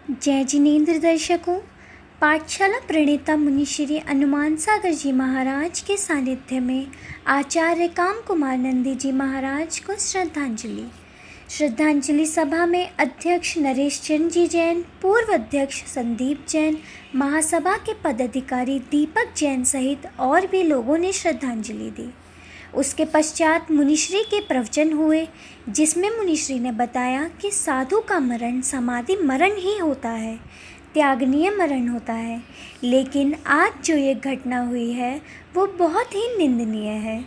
जय जिनेन्द्र दर्शकों, पाठशाला प्रणेता मुनि श्री हनुमान सागर जी महाराज के सानिध्य में आचार्य काम कुमार नंदी जी महाराज को श्रद्धांजलि सभा में अध्यक्ष नरेश चंद्र जी जैन, पूर्व अध्यक्ष संदीप जैन, महासभा के पदाधिकारी दीपक जैन सहित और भी लोगों ने श्रद्धांजलि दी। उसके पश्चात मुनिश्री के प्रवचन हुए, जिसमें मुनिश्री ने बताया कि साधु का मरण समाधि मरण ही होता है, त्यागनीय मरण होता है। लेकिन आज जो ये घटना हुई है वो बहुत ही निंदनीय है।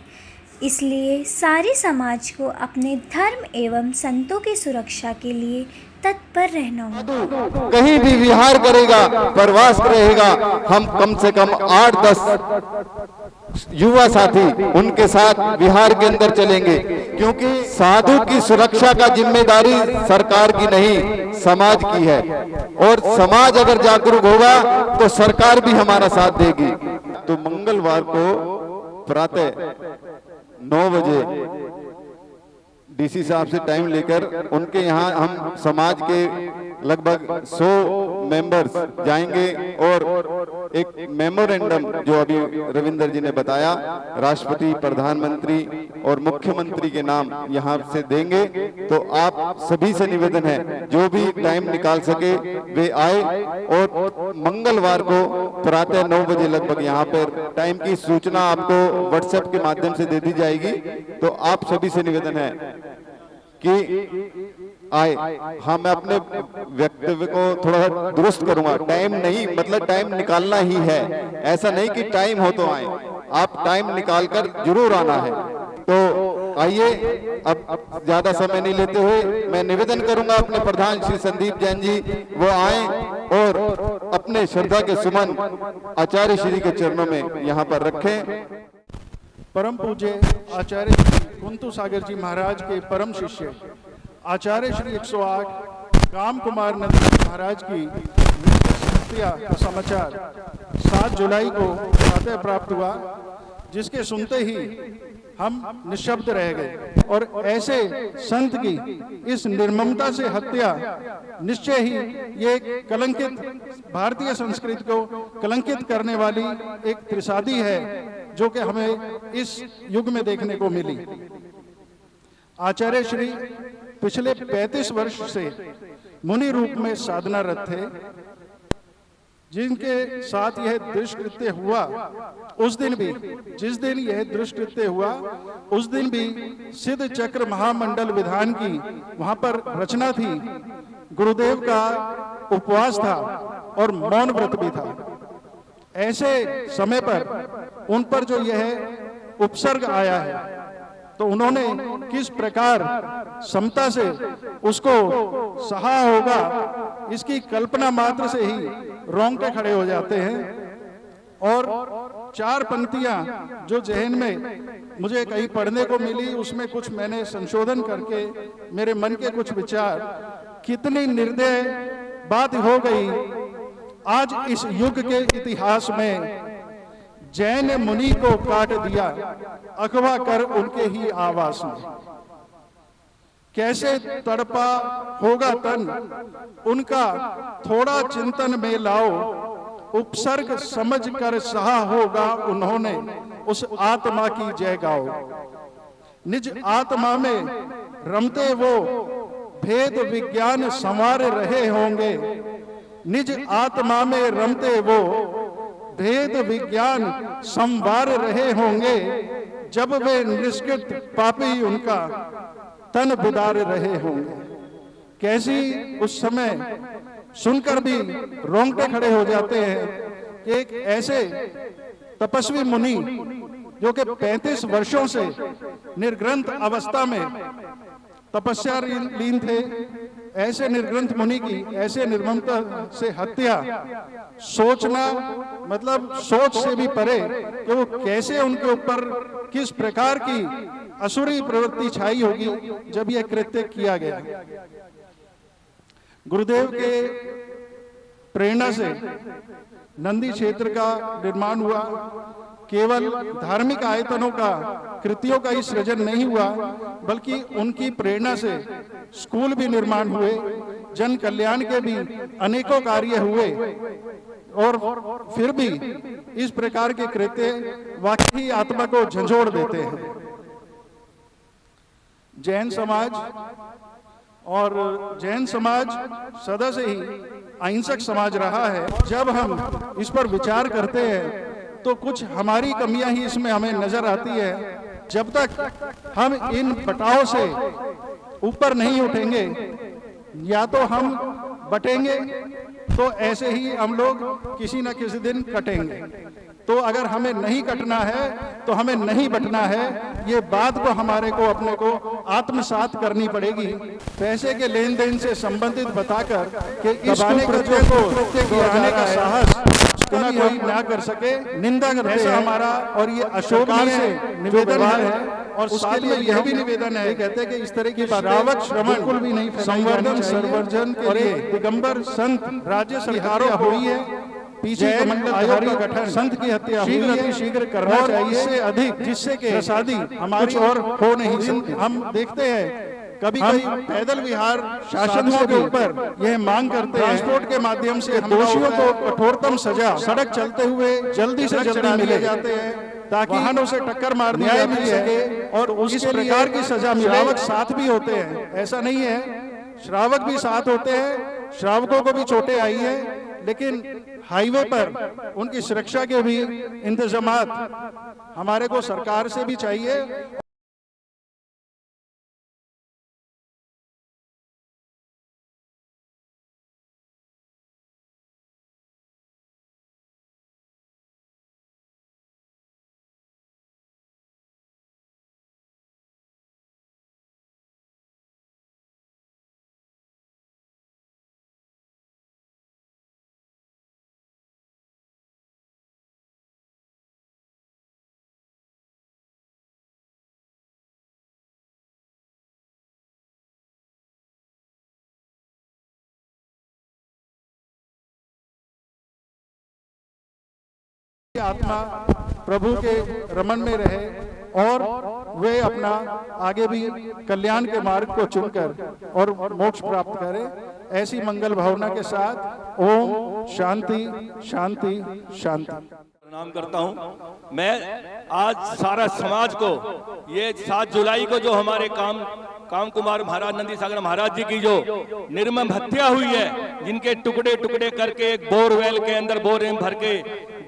इसलिए सारे समाज को अपने धर्म एवं संतों की सुरक्षा के लिए तत्पर रहना होगा। कहीं भी विहार करेगा, प्रवास रहेगा, हम कम से कम 8-10 युवा साथी उनके साथ विहार के अंदर चलेंगे, क्योंकि साधु की सुरक्षा का जिम्मेदारी सरकार की नहीं, समाज की है। और समाज अगर जागरूक होगा तो सरकार भी हमारा साथ देगी। तो मंगलवार को प्रातः 9 बजे डीसी साहब से टाइम लेकर उनके यहाँ हम समाज के लगभग 100 मेंबर्स जाएंगे और एक मेमोरेंडम, जो अभी रविंदर जी ने बताया, राष्ट्रपति, प्रधानमंत्री और मुख्यमंत्री के नाम यहाँ से देंगे। तो आप सभी से निवेदन है, जो भी टाइम निकाल सके वे आए। और मंगलवार को प्रातः 9 बजे लगभग यहाँ पर टाइम की सूचना आपको व्हाट्सएप के माध्यम से दे दी जाएगी। तो आप सभी से निवेदन है कि आए। हाँ, मैं अपने वक्तव्य को थोड़ा दुरुस्त करूंगा। टाइम नहीं, मतलब टाइम निकालना ही है, ऐसा नहीं कि टाइम हो तो आए। आप टाइम निकालकर जरूर आना है। तो आइए, अब ज्यादा समय नहीं लेते हुए मैं निवेदन करूंगा अपने प्रधान श्री संदीप जैन जी, वो आए और अपने श्रद्धा के सुमन आचार्य श्री के चरणों में यहाँ पर रखें। परम पूज्य आचार्य श्री कुंतु सागर जी महाराज के परम शिष्य आचार्य श्री 108 काम कुमार नंदी जी महाराज की हत्या का समाचार 7 जुलाई को प्रातः प्राप्त हुआ, जिसके सुनते ही हम निशब्द रह गए। और ऐसे संत की इस निर्ममता से हत्या निश्चय ही ये कलंकित, भारतीय संस्कृति को कलंकित करने वाली एक त्रिसादी है, जो कि हमें इस युग में देखने को मिली। आचार्य श्री पिछले 35 वर्ष से मुनि रूप में साधनारत थे। जिनके साथ यह दुष्कृत्य हुआ, उस दिन भी, जिस दिन यह दुष्कृत्य हुआ उस दिन भी सिद्ध चक्र महामंडल विधान की वहां पर रचना थी, गुरुदेव का उपवास था और मौन व्रत भी था। ऐसे समय पर उन पर जो यह उपसर्ग आया है, तो उन्होंने किस प्रकार समता से उसको सहा होगा, इसकी कल्पना मात्र से ही रोंगटे खड़े हो जाते हैं। और 4 पंक्तियां जो जहन में मुझे कहीं पढ़ने को मिली, उसमें कुछ मैंने संशोधन करके मेरे मन के कुछ विचार, कितनी निर्दय बात हो गई आज इस युग के इतिहास में। जैन मुनि को काट दिया अगवा कर उनके ही आवास में, कैसे तड़पा होगा तन उनका थोड़ा चिंतन में लाओ, उपसर्ग समझ कर सहा होगा उन्होंने उस आत्मा की जय गाओ। निज आत्मा में रमते वो भेद विज्ञान संवार रहे होंगे, निज आत्मा में रमते वो भेद विज्ञान संवार रहे होंगे, जब वे निष्कृत पापी उनका तन बिदार रहे होंगे। कैसी उस समय सुनकर भी रोंगटे खड़े हो जाते हैं कि एक ऐसे तपस्वी मुनि जो कि 35 वर्षों से निर्ग्रंथ अवस्था में तपस्या लीन थे, ऐसे निर्ग्रंथ मुनि की ऐसे निर्ममता से हत्या सोचना, मतलब सोच से भी परे कि वो कैसे उनके ऊपर किस प्रकार की असुरी प्रवृत्ति छाई होगी जब यह कृत्य किया गया। गुरुदेव के प्रेरणा से नंदी क्षेत्र का निर्माण हुआ। केवल धार्मिक आयतनों का, कृतियों का ही सृजन नहीं हुआ, बल्कि उनकी प्रेरणा से स्कूल भी निर्माण हुए, जन कल्याण के भी अनेकों कार्य हुए, और फिर भी इस प्रकार के कृत्य वाकई आत्मा को झंझोड़ देते हैं। जैन समाज सदा से ही अहिंसक समाज रहा है। जब हम इस पर विचार करते हैं तो कुछ हमारी कमियां ही इसमें हमें नजर आती है। जब तक हम इन बटाव से ऊपर नहीं उठेंगे, या तो हम बटेंगे, तो ऐसे ही हम लोग किसी न किसी दिन कटेंगे। तो अगर हमें नहीं कटना है तो हमें नहीं बटना है। ये बात को हमारे को अपने को आत्मसात करनी पड़ेगी। पैसे के लेन देन से संबंधित बताकर कि इस कृत्य को दोहराने का साहस कोई ना कर सके, निंदा करते हैं हमारा, और ये अशोभनीय निवेदन है। और साथ में यह भी निवेदन है, कहते हैं कि इस तरह की श्रावक श्रवण बिल्कुल भी नहीं, संवर्धन संवर्धन के लिए दिगंबर संत राज्य सरकारों हुई है, पीछे मंडलधारी गठन संत की हत्या शीघ्र करना चाहिए, इससे अधिक जिससे कि प्रसादी हमारी और हो नहीं सकती। हम देखते हैं कभी कभी पैदल विहार शासन के ऊपर यह मांग करते हैं, ट्रांसपोर्ट के माध्यम से दोषियों को कठोरतम सजा, सड़क चलते हुए जल्दी से जल्दी मिले जाते हैं ताकि वाहनों से टक्कर मारने न्याय मिल सके, और इस प्रकार की सजा मिले। श्रावक साथ भी होते हैं, ऐसा नहीं है, श्रावक भी साथ होते हैं, श्रावकों को भी चोटें आई है, लेकिन हाईवे पर उनकी सुरक्षा के भी इंतजामात हमारे को सरकार से भी चाहिए। आत्मा प्रभु के रमन में रहे और वे अपना आगे भी कल्याण के मार्ग को चुनकर और मोक्ष प्राप्त करें। ऐसी मंगल भावना के साथ ओम शांति शांति शांति। प्रणाम करता हूं। मैं आज सारा समाज को, ये 7 जुलाई को जो हमारे काम कुमार महाराज नंदी सागर महाराज जी की जो निर्मम हत्या हुई है, जिनके टुकड़े टुकड़े करके एक बोरवेल के अंदर बोरे में भर के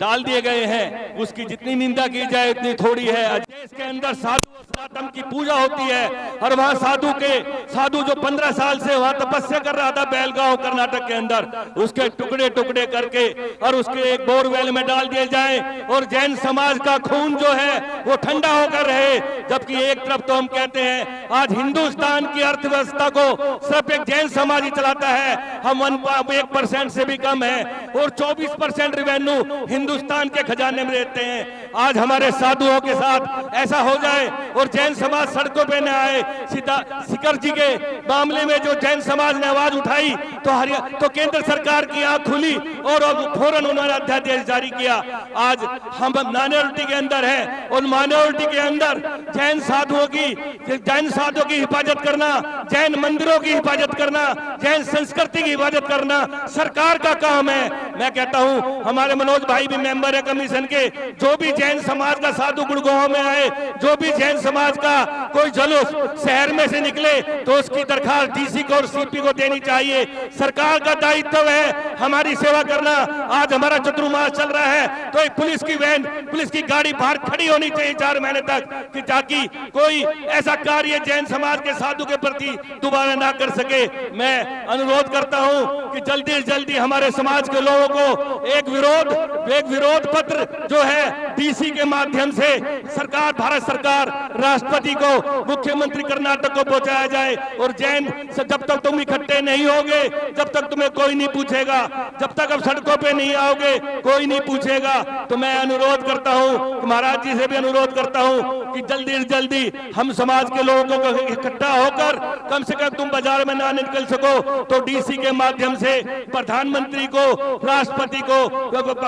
डाल दिए गए हैं, उसकी जितनी निंदा की जाए उतनी थोड़ी है। देश के अंदर साधु सनातन की पूजा होती है, और वहाँ साधु जो 15 साल से वहाँ तपस्या कर रहा था बेलगांव कर्नाटक के अंदर, उसके टुकड़े टुकड़े करके और उसके एक बोरवेल में डाल दिए जाए, और जैन समाज का खून जो है वो ठंडा होकर रहे। जबकि एक तरफ तो हम कहते हैं आज हिंदुस्तान की अर्थव्यवस्था को सिर्फ एक जैन समाज ही चलाता है, हम 1% से भी कम है, और 24% रेवेन्यू हिंदुस्तान के खजाने में रहते हैं। आज हमारे साधुओं के साथ ऐसा हो जाए और जैन समाज सड़कों पे न आए। सीता सिकर जी के मामले में जो जैन समाज ने आवाज उठाई तो केंद्र सरकार की आंख खुली और फौरन उन्होंने अध्यादेश जारी किया। आज हम माइनॉरिटी के अंदर है, उन माइनॉरिटी के अंदर जैन साधुओं की हिफाजत करना, जैन मंदिरों की हिफाजत करना, जैन संस्कृति की हिफाजत करना सरकार का काम है। मैं कहता हूं हमारे मनोज भाई भी मेंबर है कमीशन के, जो भी जैन समाज का साधु गुड़गांव में आए, जो भी जैन समाज का कोई जुलूस शहर में से निकले तो उसकी दरखास्त डीसी को और सीपी को देनी चाहिए। सरकार का दायित्व है हमारी सेवा करना। आज हमारा चतुर्मास चल रहा है तो एक पुलिस की वैन, पुलिस की गाड़ी बाहर खड़ी होनी चाहिए 4 महीने तक, कि ताकि कोई ऐसा कार्य जैन समाज के साधु के प्रति दोबारा ना कर सके। मैं अनुरोध करता हूं कि जल्दी से जल्दी हमारे समाज के लोगों को एक विरोध पत्र जो है डीसी के माध्यम से सरकार, भारत सरकार, राष्ट्रपति को, मुख्यमंत्री कर्नाटक को पहुंचाया जाए। और जैन जब तक तुम इकट्ठे नहीं होगे, जब तक तुम्हें कोई नहीं पूछेगा, जब तक अब सड़कों पे नहीं आओगे कोई नहीं पूछेगा। तो मैं अनुरोध करता हूं, महाराज जी से भी अनुरोध करता हूं कि जल्दी से जल्दी हम समाज के लोगों को इकट्ठा होकर, कम से कम तुम बाजार में ना निकल सको तो डीसी के माध्यम से प्रधानमंत्री को, राष्ट्रपति को,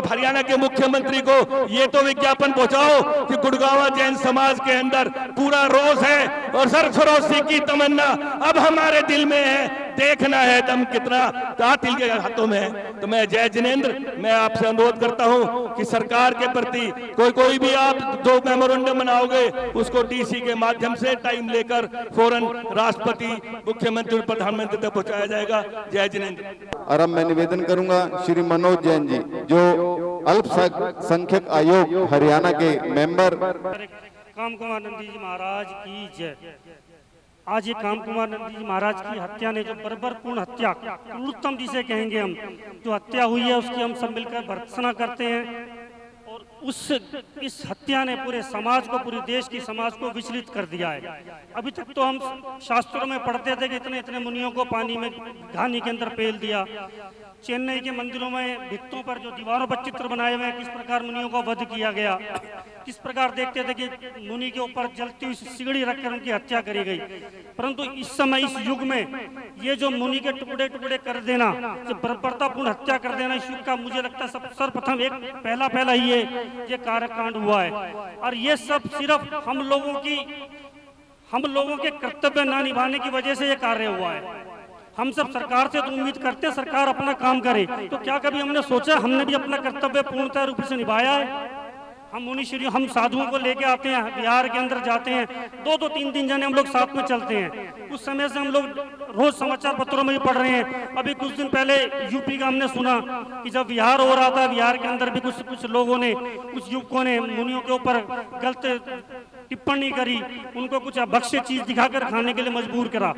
हरियाणा हरियाणा के मुख्यमंत्री को ये तो विज्ञापन पहुंचाओ कि गुड़गांव जैन समाज के अंदर पूरा रोष है और सरफरोशी की तमन्ना अब हमारे दिल में है, देखना है दम कितना कातिल के हाथों में है। तो मैं जय जिनेंद्र, मैं आपसे अनुरोध करता हूं कि सरकार के प्रति कोई भी आप जो मेमोरेंडम बनाओगे उसको डीसी के माध्यम से टाइम लेकर फौरन राष्ट्रपति, मुख्यमंत्री और प्रधानमंत्री तक पहुंचाया जाएगा। जय जिनेंद्र। और अब मैं निवेदन करूंगा श्री मनोज जैन जी, जो अल्पसंख्यक आयोग हरियाणा के मेंबर। काम कुमार नंदी जी महाराज की जय। आज ये काम कुमार नंदी जी महाराज की हत्या ने, जो बर्बरपूर्ण हत्या, क्रूरतम जिसे कहेंगे हम, जो हत्या हुई है उसकी हम सब मिलकर भर्त्सना करते हैं। और इस हत्या ने पूरे समाज को, पूरे देश की समाज को विचलित कर दिया है। अभी तक तो हम शास्त्रों में पढ़ते थे कि इतने इतने मुनियों को पानी में घानी के अंदर पेल दिया। चेन्नई के मंदिरों में भित्तों पर जो दीवारों पर चित्र बनाए हुए हैं, किस प्रकार मुनियों को वध किया गया, किस प्रकार देखते थे कि मुनि के ऊपर जलती हुई सिगड़ी रखकर उनकी हत्या करी गई। परंतु इस समय, इस युग में ये जो मुनि के टुकड़े टुकड़े कर देना, जो बर्बरतापूर्ण हत्या कर देना, इस युग का मुझे लगता है सर्वप्रथम एक पहला ही ये कार्यकांड हुआ है। और ये सब सिर्फ हम लोगों के कर्तव्य न निभाने की वजह से ये कार्य हुआ है। हम सब सरकार से तो उम्मीद करते हैं सरकार अपना काम करे, तो क्या कभी हमने सोचा हमने भी अपना कर्तव्य पूर्णतः रूप से निभाया है? हम मुनिश्री, हम साधुओं को लेके आते हैं, बिहार के अंदर जाते हैं, 2-2, 3-3 जने हम लोग साथ में चलते हैं। उस समय से हम लोग रोज समाचार पत्रों में भी पढ़ रहे हैं। अभी कुछ दिन पहले यूपी का हमने सुना कि जब विहार हो रहा था, बिहार के अंदर भी कुछ लोगों ने, कुछ युवकों ने मुनियों के ऊपर गलत टिप्पणी करी, उनको कुछ अभक्ष्य चीज दिखाकर खाने के लिए मजबूर करा।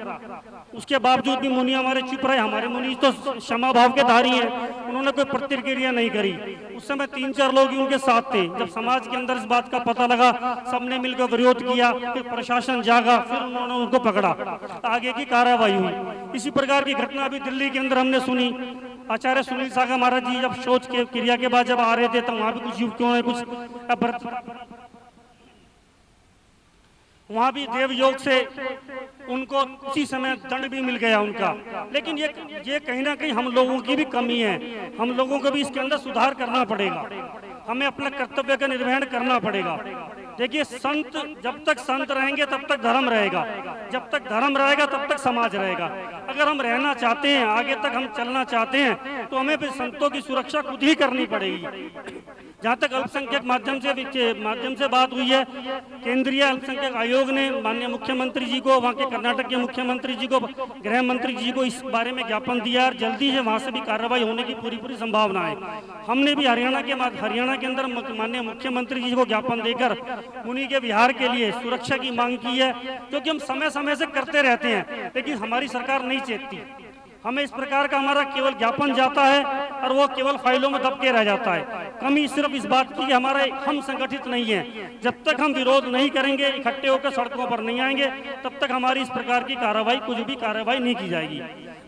उसके बावजूद भी मुनि हमारे चुप रहे। हमारे मुनि तो क्षमा भाव के धारी हैं, उन्होंने कोई प्रतिक्रिया नहीं करी। उस समय 3-4 लोग ही उनके साथ थे। जब समाज के अंदर इस बात का पता लगा, सबने मिलकर विरोध किया, फिर प्रशासन जागा, फिर उन्होंने उनको पकड़ा, आगे की कार्रवाई हुई। इसी प्रकार की घटना अभी दिल्ली के अंदर हमने सुनी। आचार्य सुनील सागर महाराज जी जब शौच के क्रिया के बाद जब आ रहे थे, तो वहां भी कुछ युवकों ने वहां भी देव योग से उनको उसी समय दंड भी मिल गया उनका। लेकिन ये कहीं ना कहीं हम लोगों की भी कमी है। हम लोगों को भी इसके अंदर सुधार करना पड़ेगा। हमें अपना कर्तव्य का निर्वहन करना पड़ेगा। देखिए, संत जब तक संत रहेंगे तब तक धर्म रहेगा, जब तक धर्म रहेगा तब तक समाज रहेगा। अगर हम रहना चाहते हैं, आगे तक हम चलना चाहते हैं, तो हमें भी संतों की सुरक्षा खुद ही करनी पड़ेगी। जहाँ तक अल्पसंख्यक माध्यम से बात हुई है, केंद्रीय अल्पसंख्यक आयोग ने माननीय मुख्यमंत्री जी को, वहाँ के कर्नाटक के मुख्यमंत्री जी को, गृह मंत्री जी को इस बारे में ज्ञापन दिया और जल्दी से वहाँ से भी कार्रवाई होने की पूरी संभावना है। हमने भी हरियाणा के अंदर माननीय मुख्यमंत्री जी को ज्ञापन देकर मुनि के विहार के लिए सुरक्षा की मांग की है, क्योंकि हम समय समय से करते रहते हैं, लेकिन हमारी सरकार नहीं चेतती। हमें इस प्रकार का हमारा केवल ज्ञापन जाता है और वो केवल फाइलों में दब के रह जाता है। कमी सिर्फ इस बात की कि हम संगठित नहीं है। जब तक हम विरोध नहीं करेंगे, इकट्ठे होकर सड़कों पर नहीं आएंगे, तब तक हमारी इस प्रकार की कार्रवाई, कुछ भी कार्रवाई नहीं की जाएगी।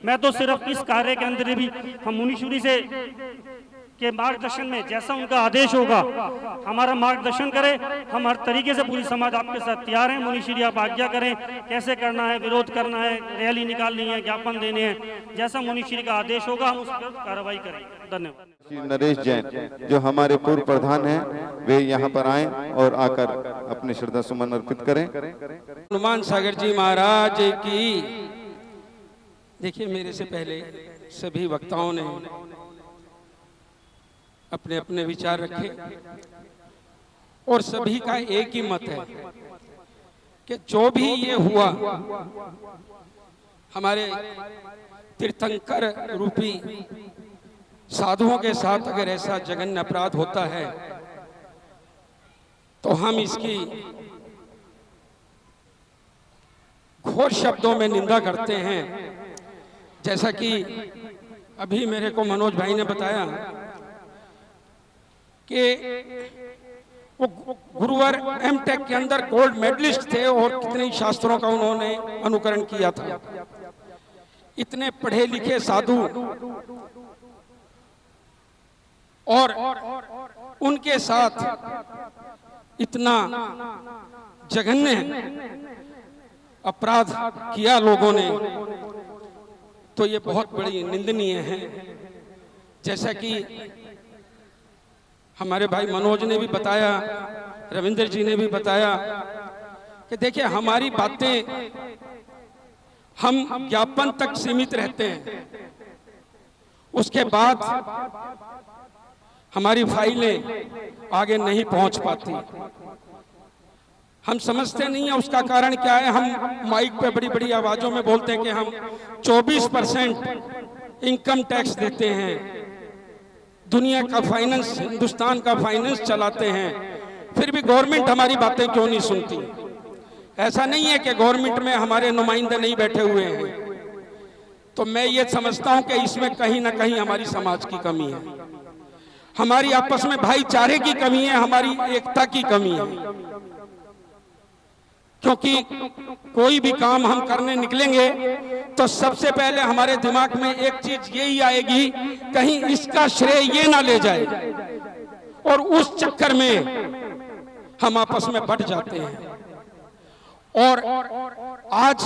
मैं तो सिर्फ इस कार्य के अंदर भी हम मुनीश्वरी से के मार्गदर्शन में, जैसा उनका आदेश होगा, हमारा मार्गदर्शन करें। हम हर तरीके से पूरी समाज आपके साथ तैयार है। मुनीश्वरी आप आज्ञा करें, कैसे करना है, विरोध करना है, रैली निकालनी है, ज्ञापन देने हैं, जैसा मुनीश्वरी का आदेश होगा हम उस पर कार्रवाई करें। धन्यवाद। श्री नरेश जैन, जो हमारे पूर्व प्रधान हैं, वे यहाँ पर आए और आकर अपने श्रद्धा सुमन अर्पित करें। हनुमान सागर जी महाराज की। देखिए, मेरे से पहले सभी वक्ताओं ने अपने अपने विचार रखे और सभी का एक ही मत है कि जो भी ये हुआ, हमारे तीर्थंकर रूपी साधुओं के साथ अगर ऐसा जघन्य अपराध होता है, तो हम इसकी घोर शब्दों में निंदा करते हैं। जैसा कि अभी मेरे को मनोज भाई ने बताया कि वो गुरुवर एमटेक के अंदर गोल्ड मेडलिस्ट थे और कितने ही शास्त्रों का उन्होंने अनुकरण किया था। इतने पढ़े लिखे साधु और उनके साथ इतना जघन्य अपराध किया लोगों ने, तो ये बहुत बड़ी निंदनीय है। जैसा कि हमारे भाई मनोज ने भी बताया, रविंद्र जी ने भी बताया कि देखिए हमारी बातें हम ज्ञापन तक सीमित रहते हैं, उसके बाद हमारी फाइलें आगे नहीं पहुंच पाती। हम समझते नहीं है उसका कारण क्या है। हम माइक पे बड़ी बड़ी आवाजों में बोलते हैं कि हम 24% इनकम टैक्स देते हैं, दुनिया का फाइनेंस, हिंदुस्तान का फाइनेंस चलाते हैं, फिर भी गवर्नमेंट हमारी बातें क्यों नहीं सुनती। ऐसा नहीं है कि गवर्नमेंट में हमारे नुमाइंदे नहीं बैठे हुए हैं। तो मैं ये समझता हूं कि इसमें कहीं ना कहीं हमारी समाज की कमी है, हमारी आपस में भाईचारे की कमी है, हमारी एकता की कमी है। क्योंकि कोई भी काम हम करने निकलेंगे तो सबसे पहले हमारे दिमाग में एक चीज यही आएगी, कहीं इसका श्रेय ये ना ले जाए, और उस चक्कर में हम आपस में बट जाते हैं। और आज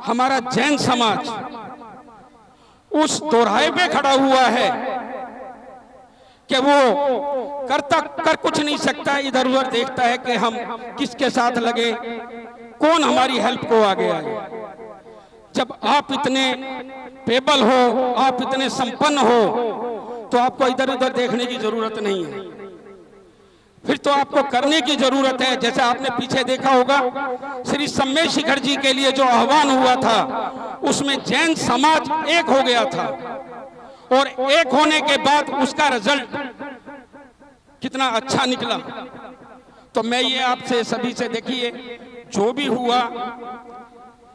हमारा जैन समाज उस दोराहे पे खड़ा हुआ है कि वो कर कुछ नहीं सकता, इधर उधर देखता है कि हम किसके साथ लगे, कौन हमारी हेल्प को आगे आए। जब आप इतने पेबल हो, आप इतने संपन्न हो, तो आपको इधर उधर देखने की जरूरत नहीं है, फिर तो आपको करने की जरूरत है। जैसे आपने पीछे देखा होगा श्री सम्मेद शिखर जी के लिए जो आह्वान हुआ था, उसमें जैन समाज एक हो गया था, और एक होने के बाद उसका रिजल्ट कितना अच्छा निकला। तो मैं ये आपसे सभी से, देखिए जो भी हुआ,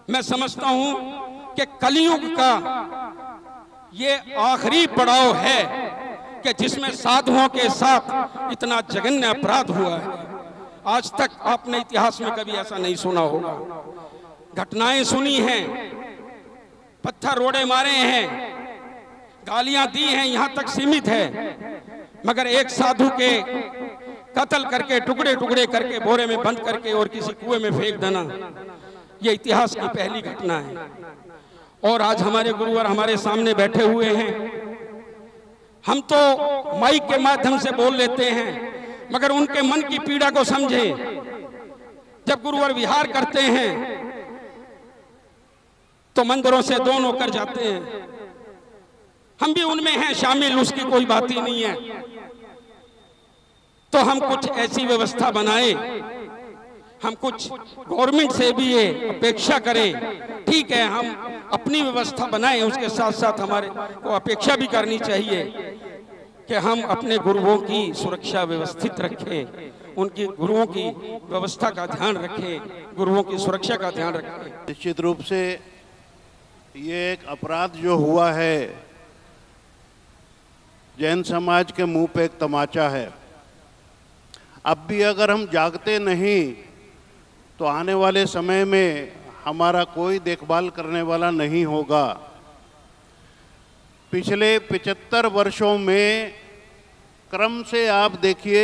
मैं समझता हूं कि कलयुग का ये आखिरी पड़ाव है कि जिसमें साधुओं के साथ इतना जघन्य अपराध हुआ है। आज तक आपने इतिहास में कभी ऐसा नहीं सुना होगा। घटनाएं सुनी हैं, पत्थर रोड़े मारे हैं, गालियां दी हैं, यहां तक सीमित है, मगर एक साधु के कत्ल करके, टुकड़े टुकड़े करके, बोरे में बंद करके और किसी कुएं में फेंक देना, ये इतिहास की पहली घटना है। और आज हमारे गुरुवर हमारे सामने बैठे हुए हैं। हम तो माइक के माध्यम से बोल लेते हैं, मगर उनके मन की पीड़ा को समझें। जब गुरुवर विहार करते हैं तो मंदिरों से दो नौकर जाते हैं, हम भी उनमें हैं शामिल, उसकी कोई बात ही नहीं है। तो हम कुछ ऐसी व्यवस्था बनाए, हम कुछ गवर्नमेंट से भी ये अपेक्षा करें। ठीक है, हम अपनी व्यवस्था बनाएं, उसके साथ साथ हमारे को अपेक्षा भी करनी चाहिए कि हम अपने गुरुओं की सुरक्षा व्यवस्थित रखें, उनकी गुरुओं की व्यवस्था का ध्यान रखें, गुरुओं की सुरक्षा का ध्यान रखें। निश्चित रूप से ये एक अपराध जो हुआ है, जैन समाज के मुंह पे एक तमाचा है। अब भी अगर हम जागते नहीं तो आने वाले समय में हमारा कोई देखभाल करने वाला नहीं होगा। पिछले 75 वर्षों में क्रम से आप देखिए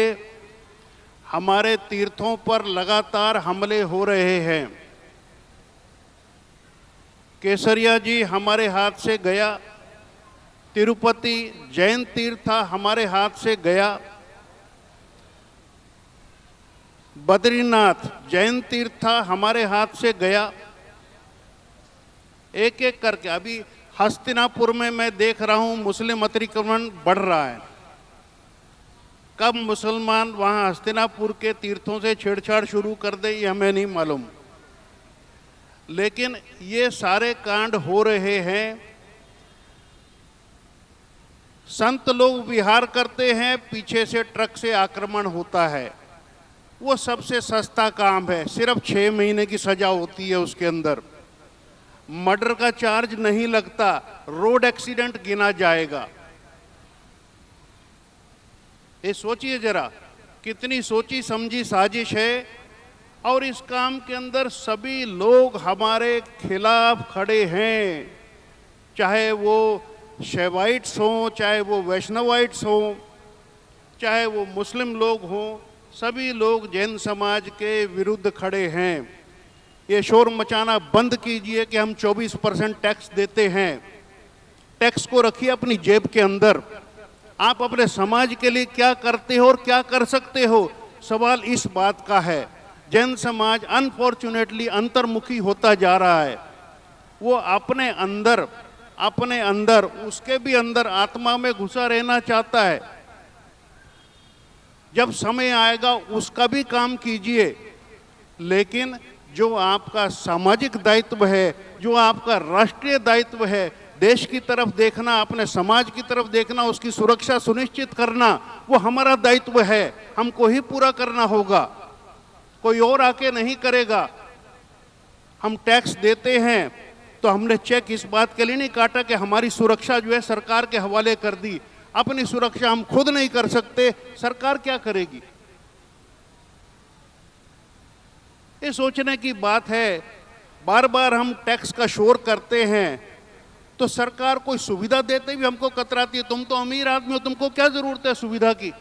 हमारे तीर्थों पर लगातार हमले हो रहे हैं। केसरिया जी हमारे हाथ से गया, तिरुपति जैन तीर्थ हमारे हाथ से गया, बद्रीनाथ जैन तीर्थ हमारे हाथ से गया। एक एक करके अभी हस्तिनापुर में मैं देख रहा हूं मुस्लिम अतिक्रमण बढ़ रहा है। कब मुसलमान वहां हस्तिनापुर के तीर्थों से छेड़छाड़ शुरू कर दे ये हमें नहीं मालूम, लेकिन ये सारे कांड हो रहे हैं। संत लोग विहार करते हैं, पीछे से ट्रक से आक्रमण होता है। वो सबसे सस्ता काम है, सिर्फ 6 महीने की सजा होती है उसके अंदर, मर्डर का चार्ज नहीं लगता, रोड एक्सीडेंट गिना जाएगा। ये सोचिए जरा कितनी सोची समझी साजिश है, और इस काम के अंदर सभी लोग हमारे खिलाफ खड़े हैं, चाहे वो शैवाइट्स हों, चाहे वो वैष्णवाइट्स हों, चाहे वो मुस्लिम लोग हों, सभी लोग जैन समाज के विरुद्ध खड़े हैं। ये शोर मचाना बंद कीजिए कि हम 24% टैक्स देते हैं। टैक्स को रखिए अपनी जेब के अंदर, आप अपने समाज के लिए क्या करते हो और क्या कर सकते हो। सवाल इस बात का है। जैन समाज अनफॉर्चुनेटली अंतर्मुखी होता जा रहा है। वो अपने अंदर उसके भी अंदर आत्मा में घुसा रहना चाहता है। जब समय आएगा उसका भी काम कीजिए, लेकिन जो आपका सामाजिक दायित्व है, जो आपका राष्ट्रीय दायित्व है, देश की तरफ देखना, अपने समाज की तरफ देखना, उसकी सुरक्षा सुनिश्चित करना, वो हमारा दायित्व है। हमको ही पूरा करना होगा, कोई और आके नहीं करेगा। हम टैक्स देते हैं तो हमने चेक इस बात के लिए नहीं काटा कि हमारी सुरक्षा जो है सरकार के हवाले कर दी। अपनी सुरक्षा हम खुद नहीं कर सकते, सरकार क्या करेगी? ये सोचने की बात है। बार बार हम टैक्स का शोर करते हैं तो सरकार कोई सुविधा देते भी हमको कतराती है। तुम तो अमीर आदमी हो, तुमको क्या जरूरत है सुविधा की?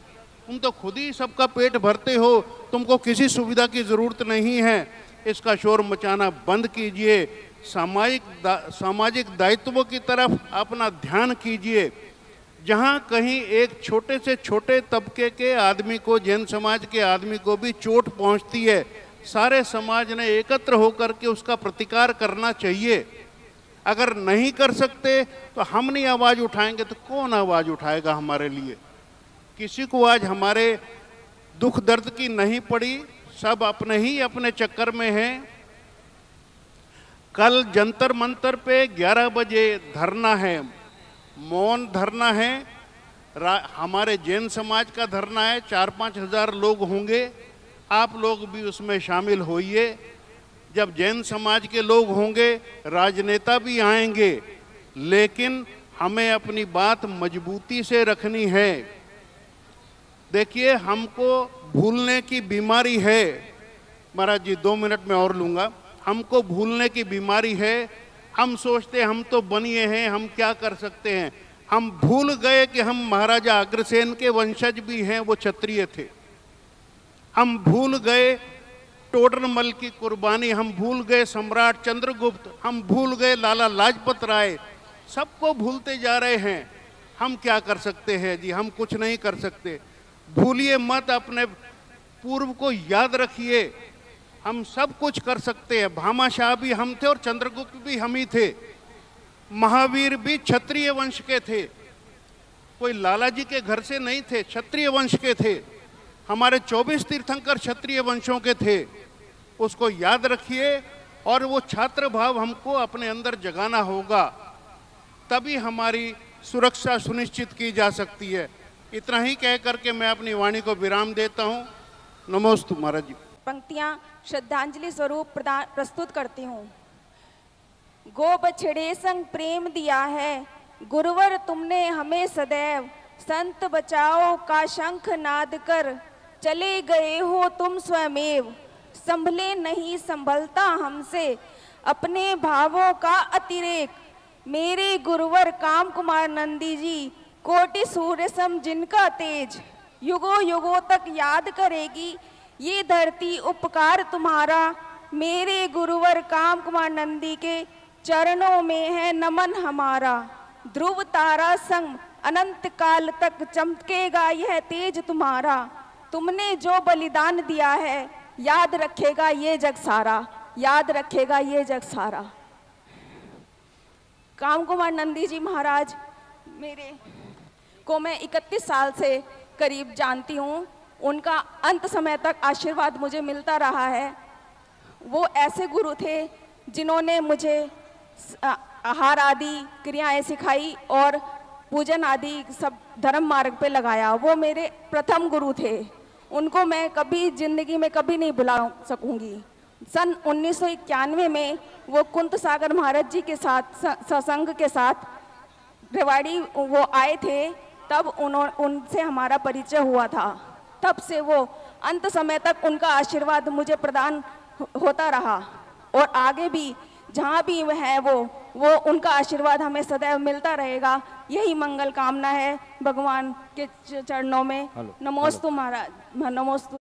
तुम तो खुद ही सबका पेट भरते हो, तुमको किसी सुविधा की जरूरत नहीं है। इसका शोर मचाना बंद कीजिए। सामाजिक दायित्वों की तरफ अपना ध्यान कीजिए। जहाँ कहीं एक छोटे से छोटे तबके के आदमी को, जैन समाज के आदमी को भी चोट पहुँचती है, सारे समाज ने एकत्र होकर के उसका प्रतिकार करना चाहिए। अगर नहीं कर सकते तो हम नहीं आवाज़ उठाएंगे तो कौन आवाज़ उठाएगा हमारे लिए? किसी को आज हमारे दुख दर्द की नहीं पड़ी, सब अपने चक्कर में हैं। कल जंतर मंतर पे 11 बजे धरना है, मौन धरना है। हमारे जैन समाज का धरना है, 4-5 हज़ार लोग होंगे। आप लोग भी उसमें शामिल होइए। जब जैन समाज के लोग होंगे, राजनेता भी आएंगे, लेकिन हमें अपनी बात मजबूती से रखनी है। देखिए, हमको भूलने की बीमारी है। महाराज जी 2 मिनट में और लूँगा। हमको भूलने की बीमारी है। हम सोचते हम तो बनिए हैं, हम क्या कर सकते हैं। हम भूल गए कि हम महाराजा अग्रसेन के वंशज भी हैं, वो क्षत्रिय थे। हम भूल गए टोडरमल की कुर्बानी, हम भूल गए सम्राट चंद्रगुप्त, हम भूल गए लाला लाजपत राय। सबको भूलते जा रहे हैं। हम क्या कर सकते हैं जी? हम कुछ नहीं कर सकते। भूलिए मत, अपने पूर्व को याद रखिए। हम सब कुछ कर सकते हैं। भामाशाह भी हम थे और चंद्रगुप्त भी हम ही थे। महावीर भी क्षत्रिय वंश के थे, कोई लाला जी के घर से नहीं थे, क्षत्रिय वंश के थे। हमारे 24 तीर्थंकर क्षत्रिय वंशों के थे। उसको याद रखिए और वो छात्र भाव हमको अपने अंदर जगाना होगा, तभी हमारी सुरक्षा सुनिश्चित की जा सकती है। इतना ही कह करके मैं अपनी वाणी को विराम देता हूँ। नमोस्तु महाराज जी। पंक्तियाँ श्रद्धांजलि स्वरूप प्रस्तुत करती हूँ। गो बछड़े संग प्रेम दिया है, गुरुवर तुमने हमें सदैव। संत बचाओ का शंख नाद कर, चले गए हो तुम स्वयमेव। संभले नहीं संभलता हमसे, अपने भावों का अतिरेक। मेरे गुरुवर काम कुमार नंदी जी, कोटि सूर्य सम जिनका तेज। युगों युगों तक याद करेगी ये धरती उपकार तुम्हारा। मेरे गुरुवर काम कुमार नंदी के चरणों में है नमन हमारा। ध्रुव तारा संग अनंत काल तक चमकेगा यह तेज तुम्हारा। तुमने जो बलिदान दिया है, याद रखेगा ये जग सारा, याद रखेगा ये जग सारा। काम कुमार नंदी जी महाराज मेरे को मैं 31 साल से करीब जानती हूँ। उनका अंत समय तक आशीर्वाद मुझे मिलता रहा है। वो ऐसे गुरु थे जिन्होंने मुझे आहार आदि क्रियाएं सिखाई और पूजन आदि सब धर्म मार्ग पे लगाया। वो मेरे प्रथम गुरु थे। उनको मैं कभी जिंदगी में कभी नहीं भुला सकूंगी। सन 1991 में वो कुंत सागर महाराज जी के साथ सत्संग के साथ रेवाड़ी वो आए थे, तब उनसे हमारा परिचय हुआ था। तब से वो अंत समय तक उनका आशीर्वाद मुझे प्रदान होता रहा और आगे भी जहाँ भी वह है वो उनका आशीर्वाद हमें सदैव मिलता रहेगा। यही मंगल कामना है भगवान के चरणों में। नमोस्तु महाराज, नमोस्तु।